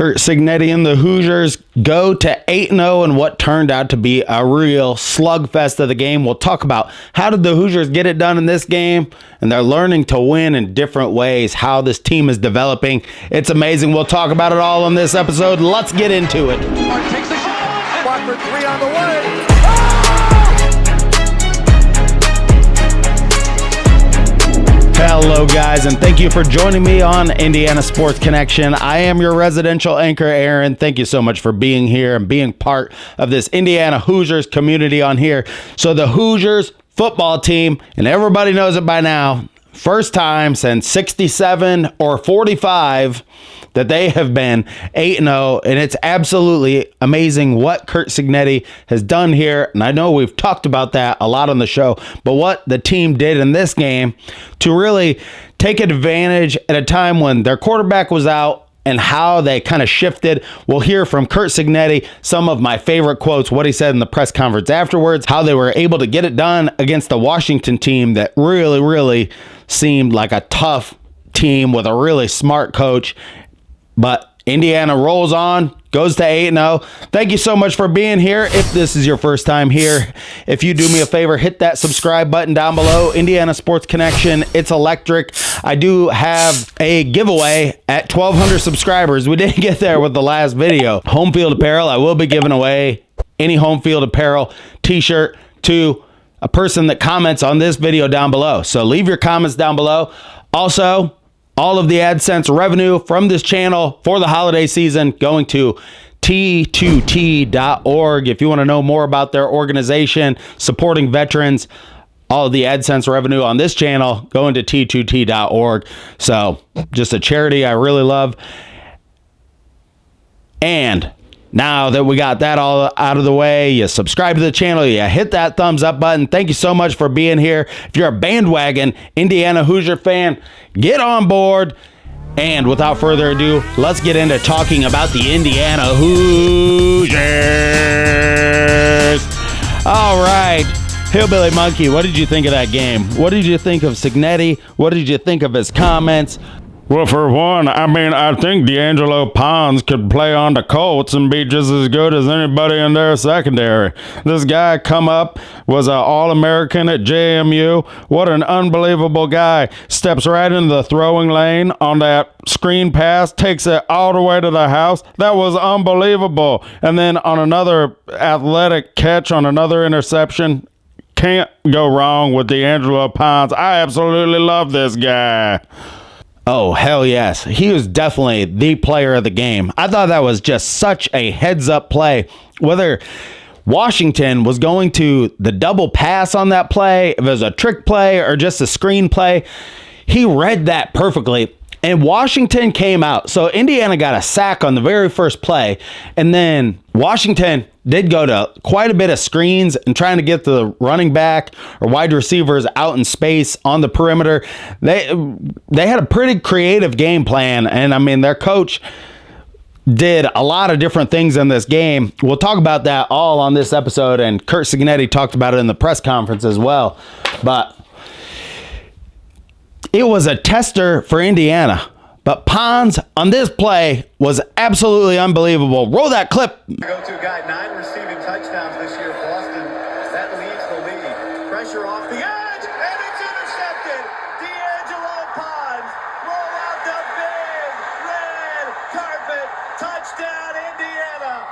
Curt Cignetti and the Hoosiers go to 8-0 in what turned out to be a real slugfest of the game. We'll talk about how did the Hoosiers get it done in this game, and they're learning to win in different ways, how this team is developing. It's amazing. We'll talk about it all on this episode. Let's get into it. Takes a shot. Watford 3 on the way. Hello, guys, and thank you for joining me on Indiana Sports Connection. I am your residential anchor, Aaron. Thank you so much for being here and being part of this Indiana Hoosiers community on here. So the Hoosiers football team, and everybody knows it by now, first time since 67 or 45 that they have been 8-0, and it's absolutely amazing what Curt Cignetti has done here. And I know we've talked about that a lot on the show, but what the team did in this game to really take advantage at a time when their quarterback was out and how they kind of shifted. We'll hear from Curt Cignetti some of my favorite quotes, what he said in the press conference afterwards, how they were able to get it done against the Washington team that really seemed like a tough team with a really smart coach. But Indiana rolls on, goes to 8-0. Thank you so much for being here. If this is your first time here, if you do me a favor, hit that subscribe button down below. Indiana Sports Connection, it's electric. I do have a giveaway at 1,200 subscribers. We didn't get there with the last video. Home field apparel, I will be giving away any home field apparel t-shirt to a person that comments on this video down below. So leave your comments down below. Also, all of the AdSense revenue from this channel for the holiday season going to T2T.org. If you want to know more about their organization supporting veterans, all of the AdSense revenue on this channel going to T2T.org. So just a charity I really love. And now that we got that all out of the way, you subscribe to the channel, you hit that thumbs up button. Thank you so much for being here. If you're a bandwagon Indiana Hoosier fan, get on board. And without further ado, let's get into talking about the Indiana Hoosiers. All right, Hillbilly Monkey, what did you think of that game? What did you think of Cignetti? What did you think of his comments? Well, for one, I think D'Angelo Pons could play on the Colts and be just as good as anybody in their secondary. This guy come up, was an All-American at JMU. What an unbelievable guy. Steps right into the throwing lane on that screen pass, takes it all the way to the house. That was unbelievable. And then on another athletic catch on another interception, can't go wrong with D'Angelo Pons. I absolutely love this guy. Oh, hell yes. He was definitely the player of the game. I thought that was just such a heads-up play. Whether Washington was going to the double pass on that play, if it was a trick play or just a screen play, he read that perfectly. And Washington came out. So Indiana got a sack on the very first play. And then Washington did go to quite a bit of screens and trying to get the running back or wide receivers out in space on the perimeter. They had a pretty creative game plan. And I mean, their coach did a lot of different things in this game. We'll talk about that all on this episode. And Curt Cignetti talked about it in the press conference as well. But it was a tester for Indiana, but Pons on this play was absolutely unbelievable. Roll that clip. Go-to guy, 9 receiving touchdowns this year. Boston, that leads the league. Pressure off the edge, and it's intercepted. D'Angelo Pons, roll out the big red carpet. Touchdown, Indiana.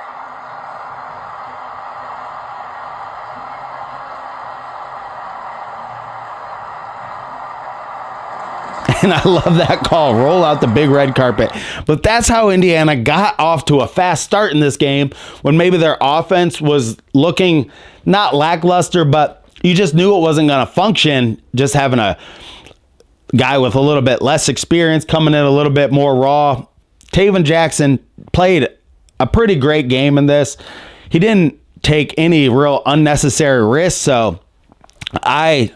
And I love that call, roll out the big red carpet. But that's how Indiana got off to a fast start in this game when maybe their offense was looking not lackluster, but you just knew it wasn't going to function, just having a guy with a little bit less experience coming in a little bit more raw. Taven Jackson played a pretty great game in this. He didn't take any real unnecessary risks, so I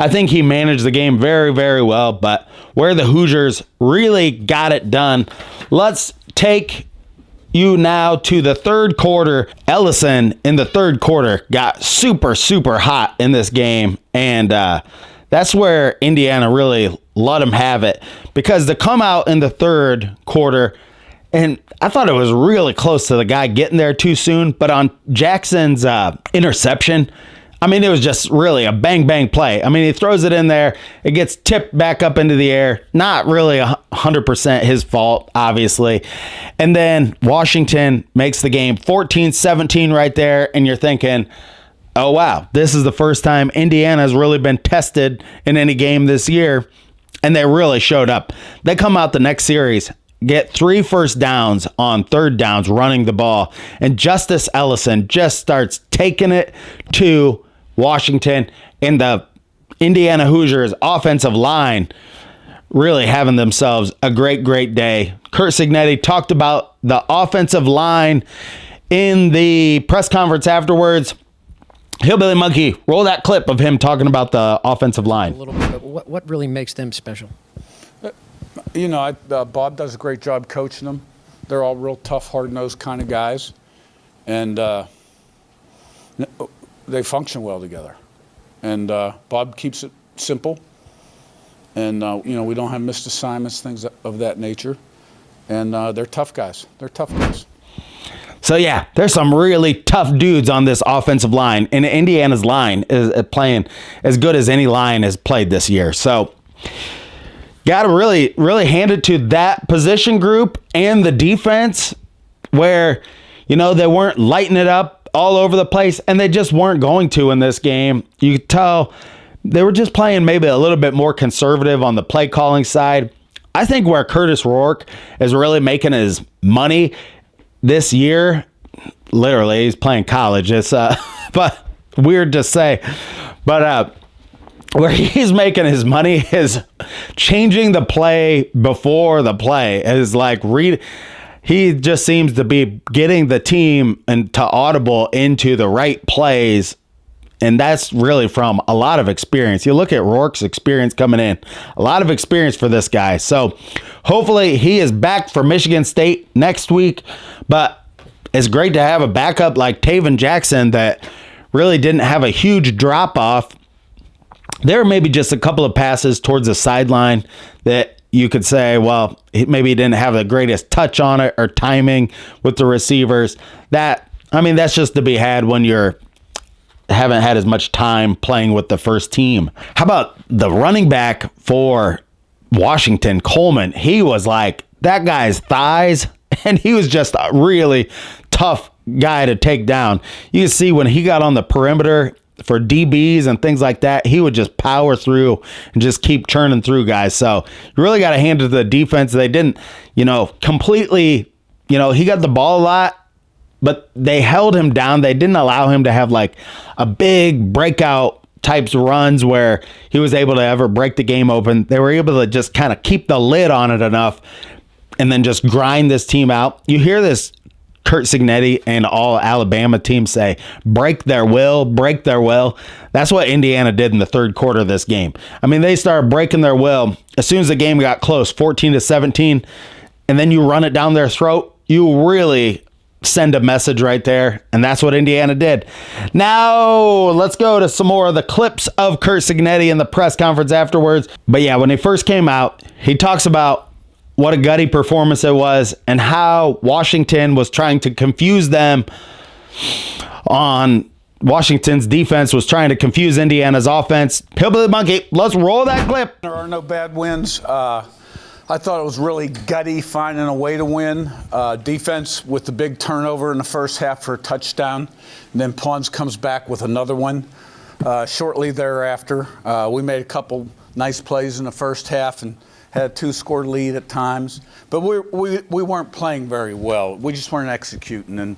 think he managed the game very well. But where the Hoosiers really got it done, let's take you now to the third quarter. Ellison in the third quarter got super hot in this game, and that's where Indiana really let him have it, because to come out in the third quarter And I thought it was really close to the guy getting there too soon. But on Jackson's interception, I mean, it was just really a bang play. I mean, he throws it in there. It gets tipped back up into the air. Not really 100% his fault, obviously. And then Washington makes the game 14-17 right there. And you're thinking, oh, wow, this is the first time Indiana has really been tested in any game this year. And they really showed up. They come out the next series, get 3 first downs on third downs running the ball. And Justice Ellison just starts taking it to Washington, and the Indiana Hoosiers offensive line really having themselves a great day. Curt Cignetti talked about the offensive line in the press conference afterwards. Hillbilly Monkey, roll that clip of him talking about the offensive line. A little bit. What really makes them special? You know, Bob does a great job coaching them. They're all real tough, hard-nosed kind of guys, and they function well together. And Bob keeps it simple. And, you know, we don't have missed assignments, things of that nature. And they're tough guys. So, yeah, there's some really tough dudes on this offensive line. And Indiana's line is playing as good as any line has played this year. So, got to really hand it to that position group and the defense where, you know, they weren't lighting it up all over the place, and they just weren't going to in this game. You could tell they were just playing maybe a little bit more conservative on the play calling side. I think where Curtis Rourke is really making his money this year, literally, he's playing college. It's but weird to say, but where he's making his money is changing the play before the play. Is like he just seems to be getting the team and to audible into the right plays. And that's really from a lot of experience. You look at Rourke's experience coming in, a lot of experience for this guy. So hopefully he is back for Michigan State next week. But it's great to have a backup like Taven Jackson that really didn't have a huge drop off. There were maybe just a couple of passes towards the sideline that you could say, well, maybe he didn't have the greatest touch on it or timing with the receivers. That's just to be had when you're haven't had as much time playing with the first team. How about the running back for Washington, Coleman? He was like that guy's thighs, and he was just a really tough guy to take down. You can see when he got on the perimeter for DBs and things like that, he would just power through and just keep churning through guys. So you really got to hand it to the defense. They didn't, completely, he got the ball a lot, but they held him down. They didn't allow him to have like a big breakout types runs where he was able to ever break the game open. They were able to just kind of keep the lid on it enough and then just grind this team out. You hear this Curt Cignetti and all Alabama teams say, break their will. That's what Indiana did in the third quarter of this game. They started breaking their will as soon as the game got close, 14-17, and then you run it down their throat. You really send a message right there, and that's what Indiana did. Now, let's go to some more of the clips of Curt Cignetti in the press conference afterwards. But yeah, when he first came out, he talks about what a gutty performance it was and how Washington was trying to confuse them on Washington's defense was trying to confuse Indiana's offense. Hillbilly Monkey, let's roll that clip. There are no bad wins. I thought it was really gutty finding a way to win. Defense with the big turnover in the first half for a touchdown. And then Pons comes back with another one shortly thereafter. We made a couple nice plays in the first half and had a 2-score lead at times. But we weren't playing very well. We just weren't executing. And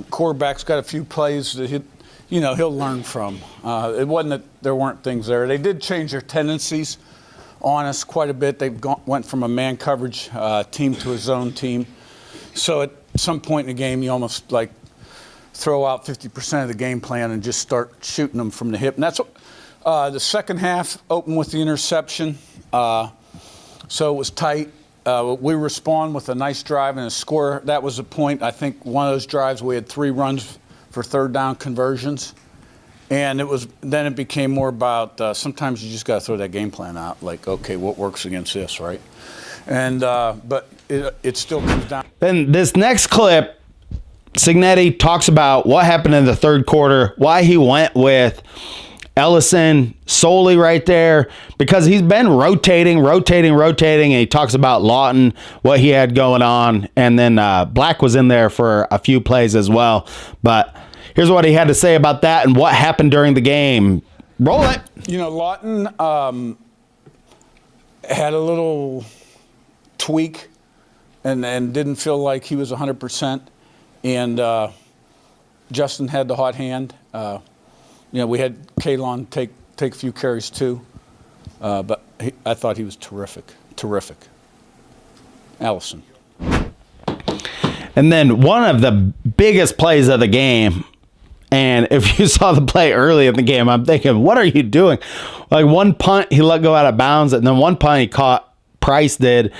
quarterback's got a few plays that he'll learn from. It wasn't that there weren't things there. They did change their tendencies on us quite a bit. They went from a man coverage team to a zone team. So at some point in the game, you almost throw out 50% of the game plan and just start shooting them from the hip. And that's what the second half opened with the interception. So it was tight. We respond with a nice drive and a score. That was the point. I think one of those drives we had 3 runs for third down conversions. And then it became more about sometimes you just got to throw that game plan out. Like, okay, what works against this, right? And but it still comes down. Then this next clip, Cignetti talks about what happened in the third quarter, why he went with Ellison solely right there, because he's been rotating, and he talks about Lawton, what he had going on, and then Black was in there for a few plays as well. But here's what he had to say about that and what happened during the game. Roll it. You know, Lawton had a little tweak and didn't feel like he was 100%, and Justin had the hot hand. We had Kalon take a few carries too, but I thought he was terrific. Allison. And then one of the biggest plays of the game, and if you saw the play early in the game, I'm thinking, what are you doing? Like one punt, he let go out of bounds, and then one punt he caught, Price did,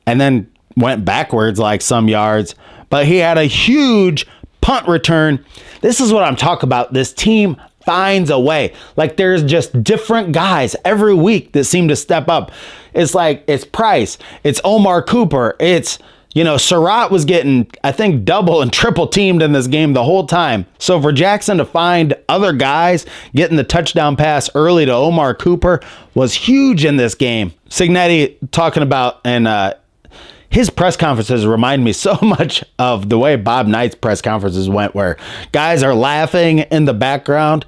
and then went backwards like some yards. But he had a huge punt return. This is what I'm talking about. This team finds a way. Like there's just different guys every week that seem to step up. It's like it's Price, it's Omar Cooper, it's Surratt was getting, I think, double and triple teamed in this game the whole time. So for Jackson to find other guys getting the touchdown pass early to Omar Cooper was huge in this game. Cignetti talking about, and his press conferences remind me so much of the way Bob Knight's press conferences went, where guys are laughing in the background.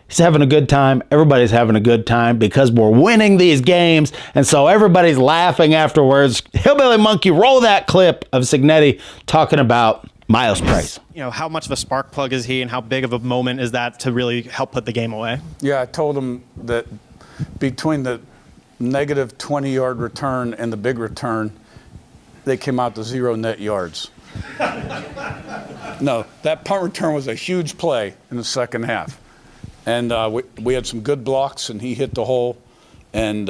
He's having a good time. Everybody's having a good time because we're winning these games. And so everybody's laughing afterwards. Hillbilly Monkey, roll that clip of Cignetti talking about Miles Price. How much of a spark plug is he, and how big of a moment is that to really help put the game away? Yeah, I told him that between the negative 20-yard return and the big return, they came out to 0 net yards. No, that punt return was a huge play in the second half. And we had some good blocks, and he hit the hole. And,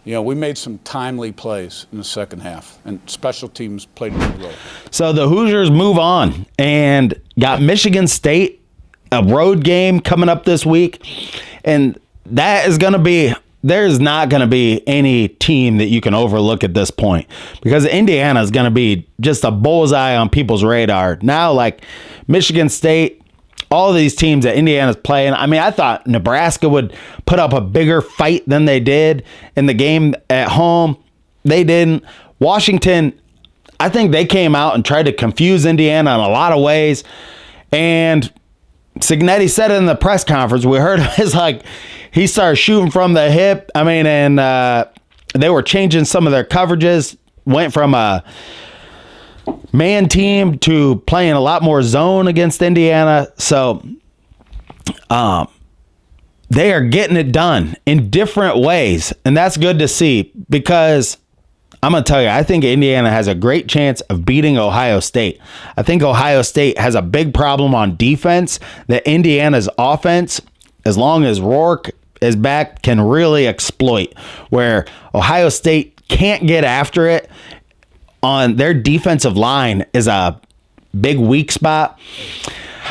we made some timely plays in the second half. And special teams played a big role. So the Hoosiers move on and got Michigan State, a road game coming up this week. And that is going to be... There's not going to be any team that you can overlook at this point, because Indiana is going to be just a bullseye on people's radar. Now, like Michigan State, all of these teams that Indiana's playing, I mean, I thought Nebraska would put up a bigger fight than they did in the game at home. They didn't. Washington, I think they came out and tried to confuse Indiana in a lot of ways. And Cignetti said it in the press conference. We heard it's like he started shooting from the hip. I mean, and they were changing some of their coverages, went from a man team to playing a lot more zone against Indiana. So they are getting it done in different ways. And that's good to see, because I'm going to tell you, I think Indiana has a great chance of beating Ohio State. I think Ohio State has a big problem on defense that Indiana's offense, as long as Rourke is back, can really exploit, where Ohio State can't get after it. On their defensive line is a big weak spot.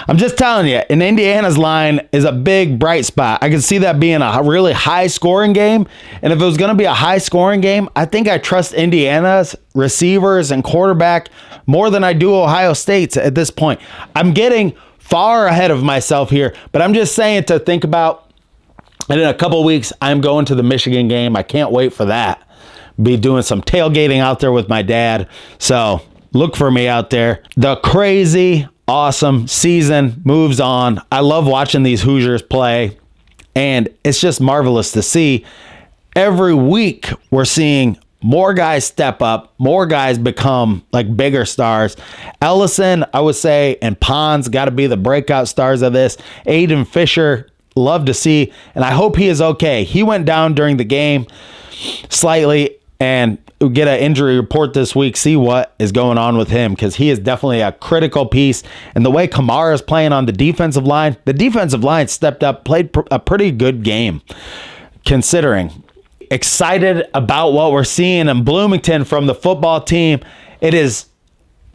I'm just telling you, and Indiana's line is a big bright spot. I can see that being a really high scoring game. And if it was going to be a high scoring game, I think I trust Indiana's receivers and quarterback more than I do Ohio State's at this point. I'm getting far ahead of myself here, but I'm just saying to think about. And in a couple of weeks, I'm going to the Michigan game. I can't wait for that. Be doing some tailgating out there with my dad. So look for me out there. The crazy, awesome season moves on. I love watching these Hoosiers play. And it's just marvelous to see. Every week, we're seeing more guys step up. More guys become like bigger stars. Ellison, I would say, and Pons got to be the breakout stars of this. Aiden Fisher, love to see, and I hope he is okay. He went down during the game slightly, and we'll get an injury report this week, see what is going on with him, because he is definitely a critical piece. And the way Kamara is playing on the defensive line stepped up, played a pretty good game, considering. Excited about what we're seeing in Bloomington from the football team. It is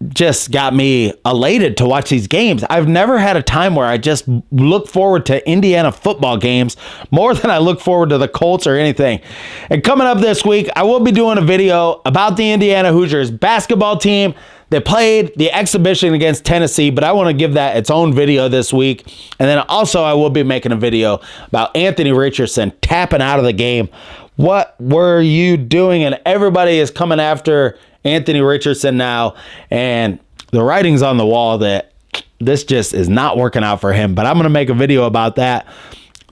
just got me elated to watch these games. I've never had a time where I just look forward to Indiana football games more than I look forward to the Colts or anything. And coming up this week, I will be doing a video about the Indiana Hoosiers basketball team. They played the exhibition against Tennessee, but I want to give that its own video this week. And then also I will be making a video about Anthony Richardson tapping out of the game. What were you doing? And everybody is coming after Anthony Richardson now, and the writing's on the wall that this just is not working out for him. But I'm going to make a video about that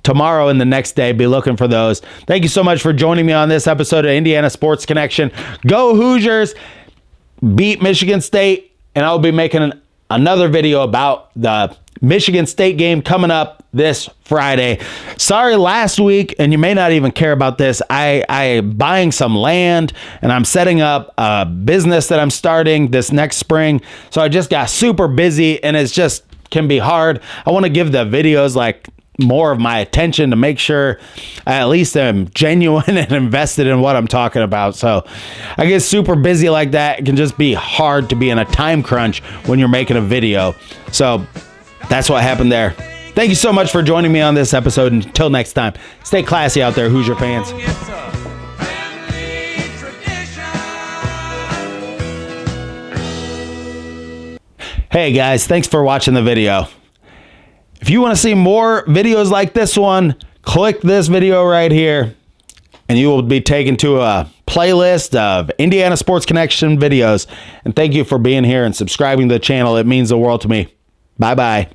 tomorrow and the next day. Be looking for those. Thank you so much for joining me on this episode of Indiana Sports Connection. Go Hoosiers! Beat Michigan State, and I'll be making another video about the Michigan State game coming up this Friday. Sorry last week, and you may not even care about this. I buying some land, and I'm setting up a business that I'm starting this next spring. So I just got super busy, and it's just can be hard. I want to give the videos like more of my attention to make sure I at least am genuine and invested in what I'm talking about. So I get super busy like that. It can just be hard to be in a time crunch when you're making a video. So that's what happened there. Thank you so much for joining me on this episode. Until next time, stay classy out there, Hoosier fans. Hey guys, thanks for watching the video. If you want to see more videos like this one, click this video right here, and you will be taken to a playlist of Indiana Sports Connection videos. And thank you for being here and subscribing to the channel. It means the world to me. Bye-bye.